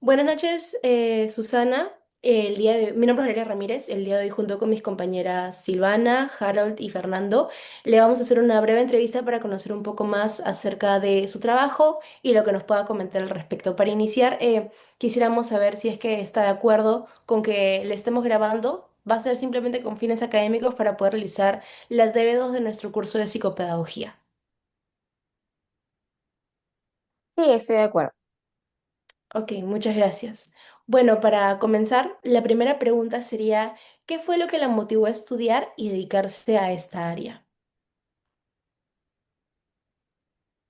Buenas noches, Susana. Mi nombre es Valeria Ramírez. El día de hoy, junto con mis compañeras Silvana, Harold y Fernando, le vamos a hacer una breve entrevista para conocer un poco más acerca de su trabajo y lo que nos pueda comentar al respecto. Para iniciar, quisiéramos saber si es que está de acuerdo con que le estemos grabando. Va a ser simplemente con fines académicos para poder realizar las deberes de nuestro curso de psicopedagogía. Sí, estoy de acuerdo. Ok, muchas gracias. Bueno, para comenzar, la primera pregunta sería, ¿qué fue lo que la motivó a estudiar y dedicarse a esta área?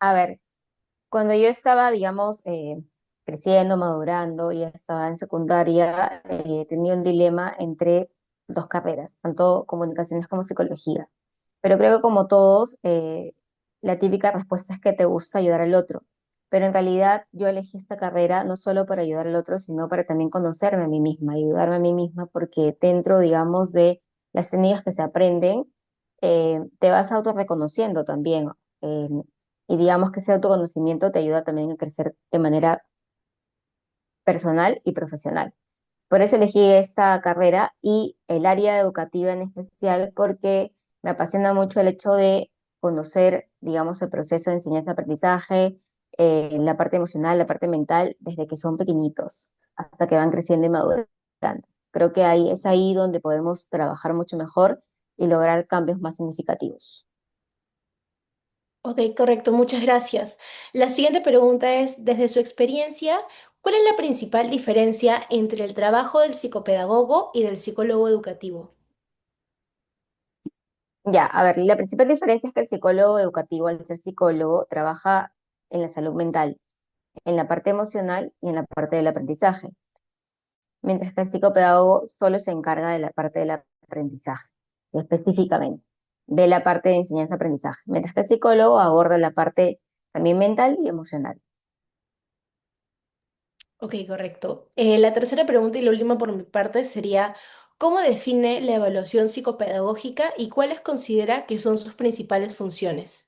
A ver, cuando yo estaba, digamos, creciendo, madurando, ya estaba en secundaria, tenía un dilema entre dos carreras, tanto comunicaciones como psicología. Pero creo que como todos, la típica respuesta es que te gusta ayudar al otro. Pero en realidad yo elegí esta carrera no solo para ayudar al otro, sino para también conocerme a mí misma, ayudarme a mí misma, porque dentro, digamos, de las técnicas que se aprenden, te vas autorreconociendo también. eh, y digamos que ese autoconocimiento te ayuda también a crecer de manera personal y profesional. Por eso elegí esta carrera y el área educativa en especial porque me apasiona mucho el hecho de conocer, digamos, el proceso de enseñanza-aprendizaje, la parte emocional, la parte mental, desde que son pequeñitos hasta que van creciendo y madurando. Creo que ahí es ahí donde podemos trabajar mucho mejor y lograr cambios más significativos. Ok, correcto, muchas gracias. La siguiente pregunta es, desde su experiencia, ¿cuál es la principal diferencia entre el trabajo del psicopedagogo y del psicólogo educativo? Ya, a ver, la principal diferencia es que el psicólogo educativo, al ser psicólogo, trabaja en la salud mental, en la parte emocional y en la parte del aprendizaje, mientras que el psicopedagogo solo se encarga de la parte del aprendizaje, específicamente, ve la parte de enseñanza-aprendizaje, mientras que el psicólogo aborda la parte también mental y emocional. Ok, correcto. La tercera pregunta y la última por mi parte sería, ¿cómo define la evaluación psicopedagógica y cuáles considera que son sus principales funciones?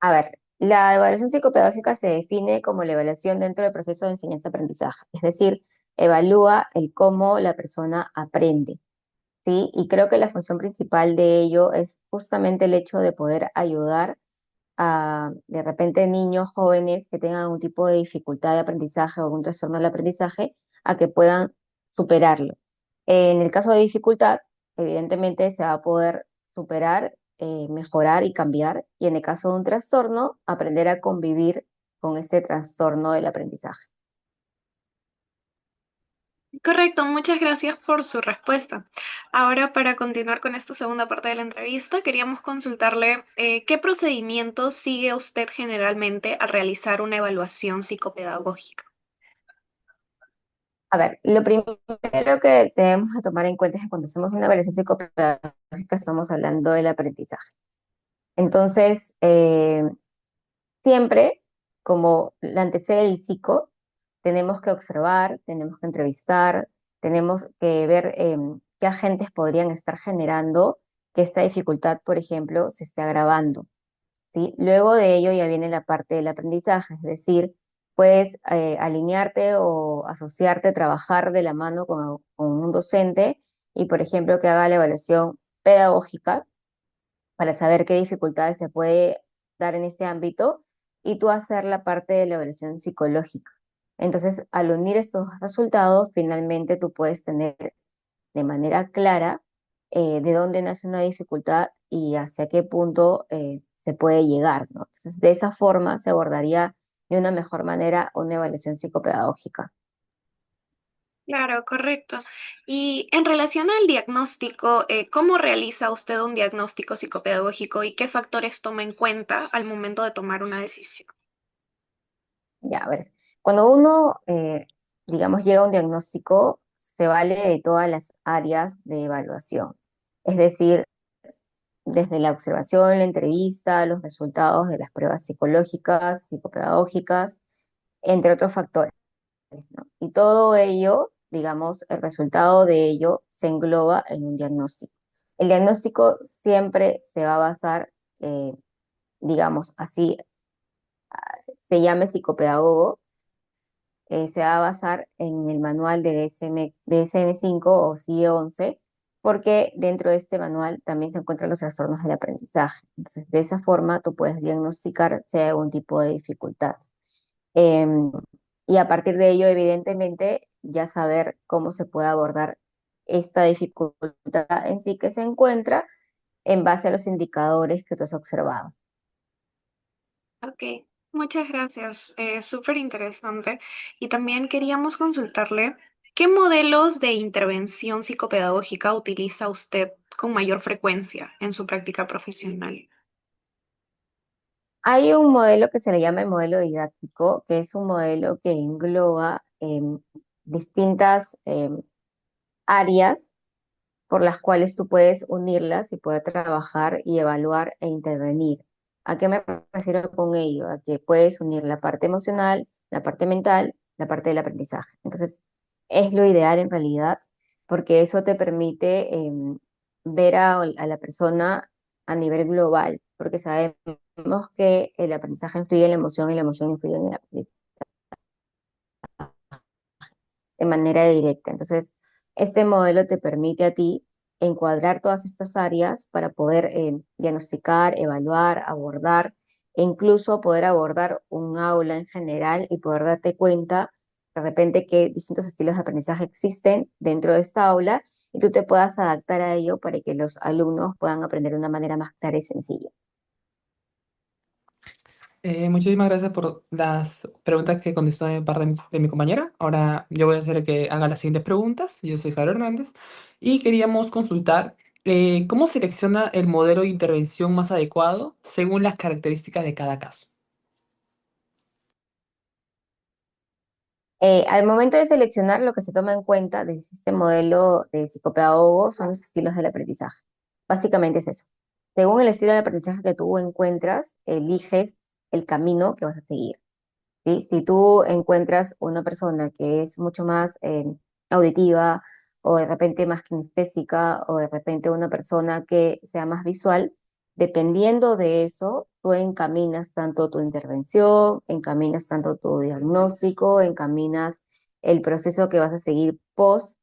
A ver, la evaluación psicopedagógica se define como la evaluación dentro del proceso de enseñanza-aprendizaje, es decir, evalúa el cómo la persona aprende. ¿Sí? Y creo que la función principal de ello es justamente el hecho de poder ayudar a, de repente, niños jóvenes que tengan algún tipo de dificultad de aprendizaje o algún trastorno del aprendizaje a que puedan superarlo. En el caso de dificultad, evidentemente se va a poder superar, mejorar y cambiar. Y en el caso de un trastorno, aprender a convivir con este trastorno del aprendizaje. Correcto, muchas gracias por su respuesta. Ahora, para continuar con esta segunda parte de la entrevista, queríamos consultarle qué procedimientos sigue usted generalmente al realizar una evaluación psicopedagógica. A ver, lo primero que tenemos que tomar en cuenta es que cuando hacemos una evaluación psicopedagógica estamos hablando del aprendizaje. Entonces, siempre, como la antecede el psico, tenemos que observar, tenemos que entrevistar, tenemos que ver qué agentes podrían estar generando que esta dificultad, por ejemplo, se esté agravando. ¿Sí? Luego de ello ya viene la parte del aprendizaje, es decir, puedes alinearte o asociarte, trabajar de la mano con un docente y, por ejemplo, que haga la evaluación pedagógica para saber qué dificultades se puede dar en este ámbito y tú hacer la parte de la evaluación psicológica. Entonces, al unir estos resultados, finalmente tú puedes tener de manera clara de dónde nace una dificultad y hacia qué punto se puede llegar, ¿no? Entonces, de esa forma se abordaría de una mejor manera una evaluación psicopedagógica. Claro, correcto. Y en relación al diagnóstico, ¿cómo realiza usted un diagnóstico psicopedagógico y qué factores toma en cuenta al momento de tomar una decisión? Ya, a ver, cuando uno, digamos, llega a un diagnóstico, se vale de todas las áreas de evaluación. Es decir, desde la observación, la entrevista, los resultados de las pruebas psicológicas, psicopedagógicas, entre otros factores, ¿no? Y todo ello, digamos, el resultado de ello se engloba en un diagnóstico. El diagnóstico siempre se va a basar, digamos, así se llame psicopedagogo, se va a basar en el manual de DSM-5 o CIE-11, porque dentro de este manual también se encuentran los trastornos del aprendizaje. Entonces, de esa forma tú puedes diagnosticar si hay algún tipo de dificultad. Em, y a partir de ello, evidentemente, ya saber cómo se puede abordar esta dificultad en sí que se encuentra en base a los indicadores que tú has observado. Ok, muchas gracias. Súper interesante. Y también queríamos consultarle, ¿qué modelos de intervención psicopedagógica utiliza usted con mayor frecuencia en su práctica profesional? Hay un modelo que se le llama el modelo didáctico, que es un modelo que engloba distintas áreas por las cuales tú puedes unirlas y poder trabajar y evaluar e intervenir. ¿A qué me refiero con ello? A que puedes unir la parte emocional, la parte mental, la parte del aprendizaje. Entonces, es lo ideal en realidad, porque eso te permite ver a la persona a nivel global, porque sabemos que el aprendizaje influye en la emoción y la emoción influye en el aprendizaje de manera directa. Entonces, este modelo te permite a ti encuadrar todas estas áreas para poder diagnosticar, evaluar, abordar e incluso poder abordar un aula en general y poder darte cuenta de repente que distintos estilos de aprendizaje existen dentro de esta aula y tú te puedas adaptar a ello para que los alumnos puedan aprender de una manera más clara y sencilla. Muchísimas gracias por las preguntas que contestó de parte de mi compañera. Ahora yo voy a hacer que haga las siguientes preguntas. Yo soy Javier Hernández y queríamos consultar cómo selecciona el modelo de intervención más adecuado según las características de cada caso. Al momento de seleccionar, lo que se toma en cuenta de este modelo de psicopedagogo son los estilos del aprendizaje. Básicamente es eso. Según el estilo de aprendizaje que tú encuentras, eliges el camino que vas a seguir. ¿Sí? Si tú encuentras una persona que es mucho más auditiva o de repente más kinestésica o de repente una persona que sea más visual, dependiendo de eso, tú encaminas tanto tu intervención, encaminas tanto tu diagnóstico, encaminas el proceso que vas a seguir post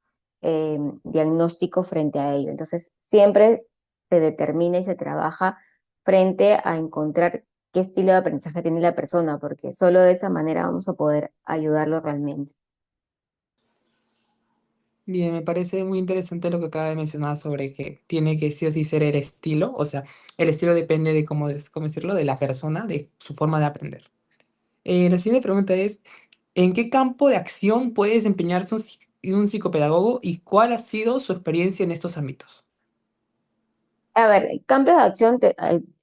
diagnóstico frente a ello. Entonces, siempre se determina y se trabaja frente a encontrar qué estilo de aprendizaje tiene la persona, porque solo de esa manera vamos a poder ayudarlo realmente. Bien, me parece muy interesante lo que acaba de mencionar sobre que tiene que sí o sí ser el estilo, o sea, el estilo depende de cómo decirlo, de la persona, de su forma de aprender. La siguiente pregunta es, ¿en qué campo de acción puede desempeñarse un psicopedagogo y cuál ha sido su experiencia en estos ámbitos? A ver, cambios de acción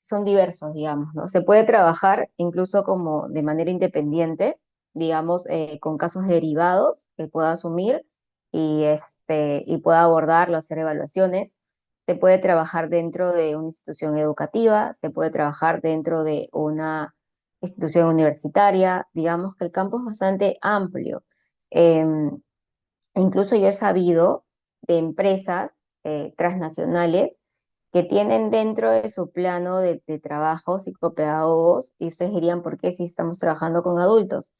son diversos, digamos, ¿no? Se puede trabajar incluso como de manera independiente, digamos, con casos derivados que pueda asumir y pueda abordarlo, hacer evaluaciones. Se puede trabajar dentro de una institución educativa, se puede trabajar dentro de una institución universitaria, digamos que el campo es bastante amplio. Em, Incluso yo he sabido de empresas transnacionales que tienen dentro de su plano de trabajo psicopedagogos, y ustedes dirían, ¿por qué si estamos trabajando con adultos?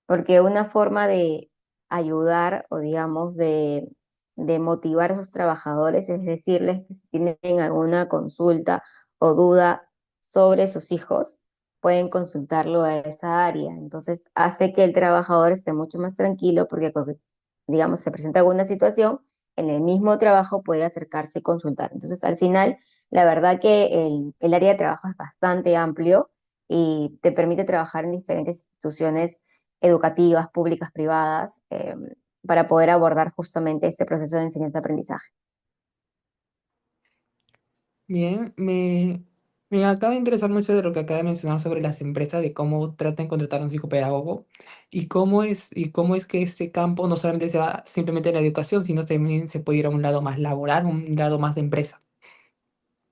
Porque una forma de ayudar o digamos de motivar a sus trabajadores es decirles que si tienen alguna consulta o duda sobre sus hijos, pueden consultarlo a esa área. Entonces hace que el trabajador esté mucho más tranquilo porque digamos se presenta alguna situación, en el mismo trabajo puede acercarse y consultar. Entonces al final, la verdad que el área de trabajo es bastante amplio y te permite trabajar en diferentes instituciones educativas, públicas, privadas, para poder abordar justamente este proceso de enseñanza-aprendizaje. Bien, me acaba de interesar mucho de lo que acaba de mencionar sobre las empresas, de cómo tratan de contratar a un psicopedagogo y cómo es que este campo no solamente se va simplemente en la educación, sino también se puede ir a un lado más laboral, un lado más de empresa.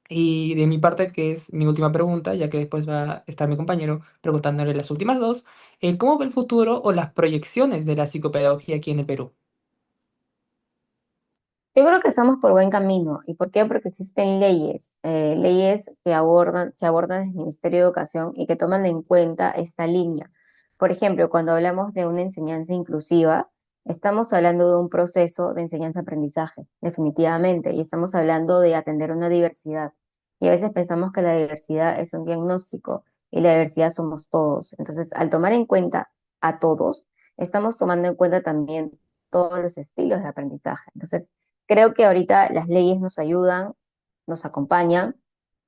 Y de mi parte, que es mi última pregunta, ya que después va a estar mi compañero preguntándole las últimas dos, ¿cómo ve el futuro o las proyecciones de la psicopedagogía aquí en el Perú? Yo creo que estamos por buen camino. ¿Y por qué? Porque existen leyes, leyes que se abordan desde el Ministerio de Educación y que toman en cuenta esta línea. Por ejemplo, cuando hablamos de una enseñanza inclusiva, estamos hablando de un proceso de enseñanza-aprendizaje, definitivamente, y estamos hablando de atender una diversidad. Y a veces pensamos que la diversidad es un diagnóstico y la diversidad somos todos. Entonces, al tomar en cuenta a todos, estamos tomando en cuenta también todos los estilos de aprendizaje. Entonces, creo que ahorita las leyes nos ayudan, nos acompañan.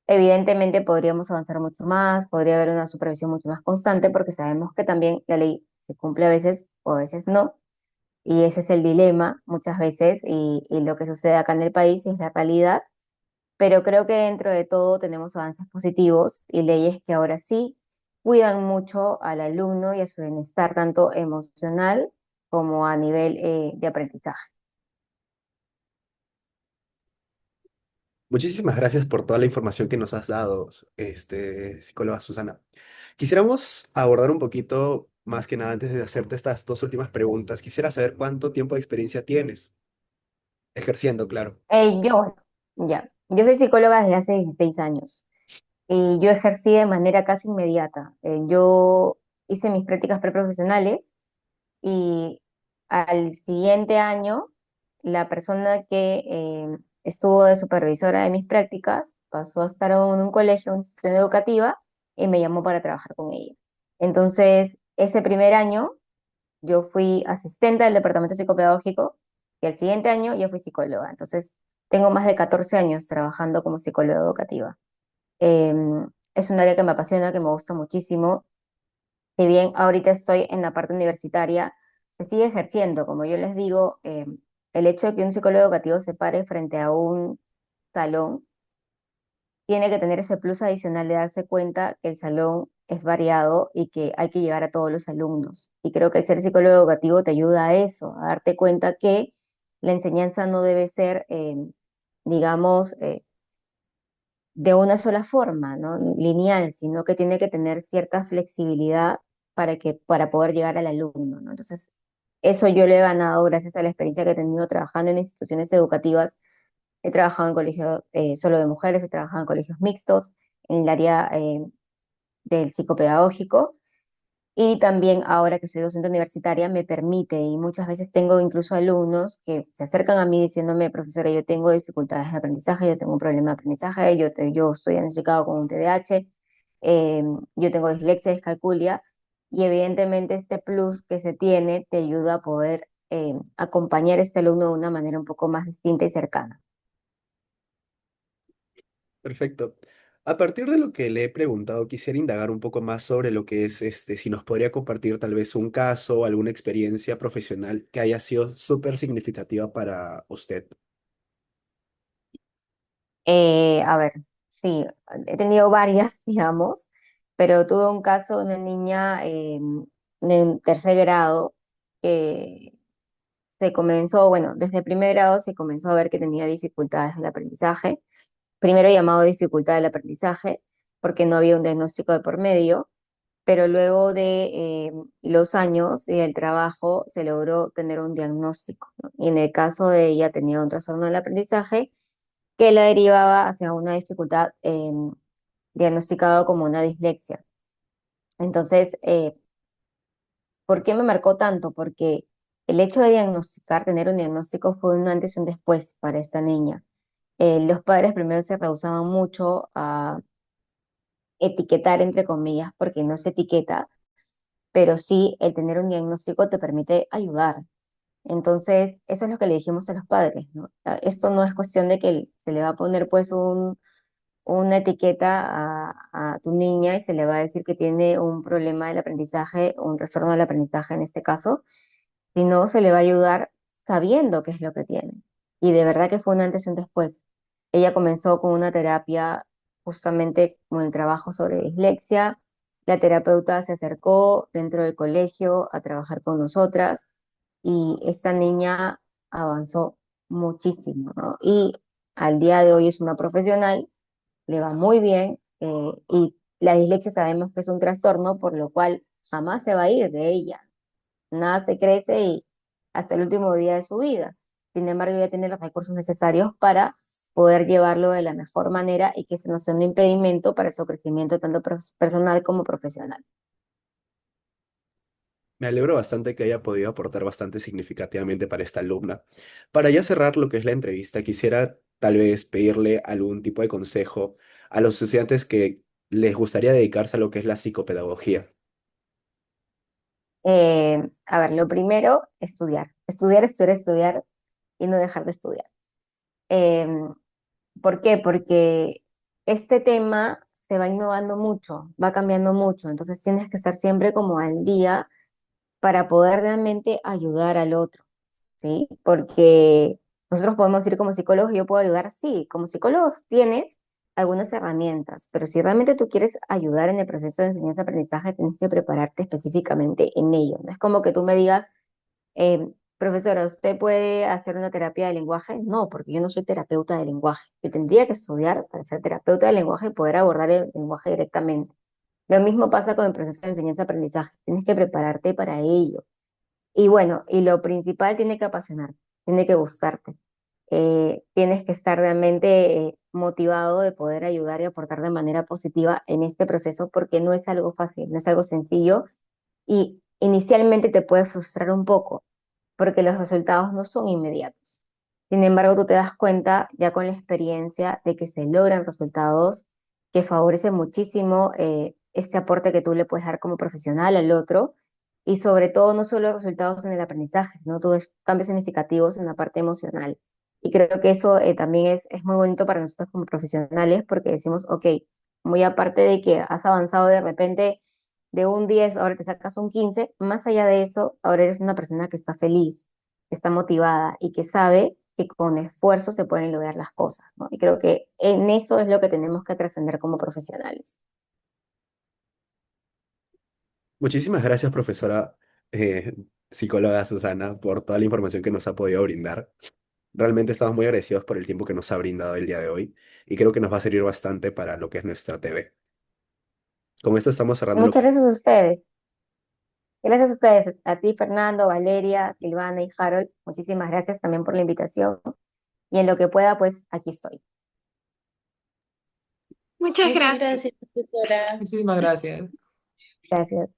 Evidentemente podríamos avanzar mucho más, podría haber una supervisión mucho más constante porque sabemos que también la ley se cumple a veces o a veces no, y ese es el dilema muchas veces y lo que sucede acá en el país es la realidad, pero creo que dentro de todo tenemos avances positivos y leyes que ahora sí cuidan mucho al alumno y a su bienestar, tanto emocional como a nivel de aprendizaje. Muchísimas gracias por toda la información que nos has dado, psicóloga Susana. Quisiéramos abordar un poquito, más que nada, antes de hacerte estas dos últimas preguntas, quisiera saber cuánto tiempo de experiencia tienes, ejerciendo, claro. Yo, yo soy psicóloga desde hace 16 años. Y yo ejercí de manera casi inmediata. Yo hice mis prácticas preprofesionales y al siguiente año la persona que estuvo de supervisora de mis prácticas pasó a estar en un colegio, una institución educativa y me llamó para trabajar con ella. Entonces, ese primer año yo fui asistente del departamento psicopedagógico y al siguiente año yo fui psicóloga. Entonces, tengo más de 14 años trabajando como psicóloga educativa. Eh, es un área que me apasiona, que me gusta muchísimo. Si bien ahorita estoy en la parte universitaria, se sigue ejerciendo. Como yo les digo, el hecho de que un psicólogo educativo se pare frente a un salón tiene que tener ese plus adicional de darse cuenta que el salón es variado y que hay que llegar a todos los alumnos. Y creo que el ser psicólogo educativo te ayuda a eso, a darte cuenta que la enseñanza no debe ser, digamos, de una sola forma, ¿no? Lineal, sino que tiene que tener cierta flexibilidad para poder llegar al alumno, ¿no? Entonces, eso yo lo he ganado gracias a la experiencia que he tenido trabajando en instituciones educativas. He trabajado en colegios solo de mujeres, he trabajado en colegios mixtos, en el área del psicopedagógico y también ahora que soy docente universitaria me permite y muchas veces tengo incluso alumnos que se acercan a mí diciéndome, profesora, yo tengo dificultades de aprendizaje, yo tengo un problema de aprendizaje, yo estoy diagnosticado con un TDAH, eh, yo tengo dislexia, discalculia y evidentemente este plus que se tiene te ayuda a poder acompañar a este alumno de una manera un poco más distinta y cercana. Perfecto. A partir de lo que le he preguntado, quisiera indagar un poco más sobre lo que es si nos podría compartir tal vez un caso o alguna experiencia profesional que haya sido súper significativa para usted. A ver, sí, he tenido varias, digamos, pero tuve un caso de una niña en tercer grado que se comenzó, bueno, desde primer grado se comenzó a ver que tenía dificultades en el aprendizaje. Primero llamado dificultad del aprendizaje, porque no había un diagnóstico de por medio, pero luego de los años y el trabajo se logró tener un diagnóstico, ¿no? Y en el caso de ella tenía un trastorno del aprendizaje que la derivaba hacia una dificultad diagnosticado como una dislexia. Entonces, ¿por qué me marcó tanto? Porque el hecho de diagnosticar, tener un diagnóstico fue un antes y un después para esta niña. Los padres primero se rehusaban mucho a etiquetar, entre comillas, porque no se etiqueta, pero sí el tener un diagnóstico te permite ayudar. Entonces, eso es lo que le dijimos a los padres, ¿no? Esto no es cuestión de que se le va a poner pues una etiqueta a tu niña y se le va a decir que tiene un problema del aprendizaje, un trastorno del aprendizaje en este caso, sino se le va a ayudar sabiendo qué es lo que tiene. Y de verdad que fue un antes y un después. Ella comenzó con una terapia justamente con el trabajo sobre dislexia. La terapeuta se acercó dentro del colegio a trabajar con nosotras y esta niña avanzó muchísimo, ¿no? Y al día de hoy es una profesional, le va muy bien y la dislexia sabemos que es un trastorno, por lo cual jamás se va a ir de ella. Nada se crece y hasta el último día de su vida. Sin embargo, ya tiene los recursos necesarios para poder llevarlo de la mejor manera y que se no sea un impedimento para su crecimiento tanto personal como profesional. Me alegro bastante que haya podido aportar bastante significativamente para esta alumna. Para ya cerrar lo que es la entrevista, quisiera tal vez pedirle algún tipo de consejo a los estudiantes que les gustaría dedicarse a lo que es la psicopedagogía. A ver, lo primero, estudiar. Estudiar, estudiar, estudiar y no dejar de estudiar. Em, ¿Por qué? Porque este tema se va innovando mucho, va cambiando mucho, entonces tienes que estar siempre como al día para poder realmente ayudar al otro, ¿sí? Porque nosotros podemos ir como psicólogos, yo puedo ayudar, sí, como psicólogos tienes algunas herramientas, pero si realmente tú quieres ayudar en el proceso de enseñanza-aprendizaje, tienes que prepararte específicamente en ello. No es como que tú me digas, profesora, ¿usted puede hacer una terapia de lenguaje? No, porque yo no soy terapeuta de lenguaje. Yo tendría que estudiar para ser terapeuta de lenguaje y poder abordar el lenguaje directamente. Lo mismo pasa con el proceso de enseñanza-aprendizaje. Tienes que prepararte para ello. Y bueno, y lo principal tiene que apasionarte, tiene que gustarte. Tienes que estar realmente motivado de poder ayudar y aportar de manera positiva en este proceso porque no es algo fácil, no es algo sencillo y inicialmente te puede frustrar un poco porque los resultados no son inmediatos. Sin embargo, tú te das cuenta ya con la experiencia de que se logran resultados que favorecen muchísimo este aporte que tú le puedes dar como profesional al otro y sobre todo no solo resultados en el aprendizaje, ¿no? Tú ves cambios significativos en la parte emocional. Y creo que eso también es muy bonito para nosotros como profesionales porque decimos, ok, muy aparte de que has avanzado de repente de un 10 ahora te sacas un 15 más allá de eso, ahora eres una persona que está feliz, que está motivada y que sabe que con esfuerzo se pueden lograr las cosas, ¿no? Y creo que en eso es lo que tenemos que trascender como profesionales. Muchísimas gracias, profesora eh, psicóloga Susana, por toda la información que nos ha podido brindar. Realmente estamos muy agradecidos por el tiempo que nos ha brindado el día de hoy y creo que nos va a servir bastante para lo que es nuestra TV. Con esto estamos cerrando lo Muchas que... gracias a ustedes. Gracias a ustedes, a ti, Fernando, Valeria, Silvana y Harold. Muchísimas gracias también por la invitación. Y en lo que pueda, pues aquí estoy. Muchas Muchas gracias. gracias, profesora. Muchísimas gracias. Gracias.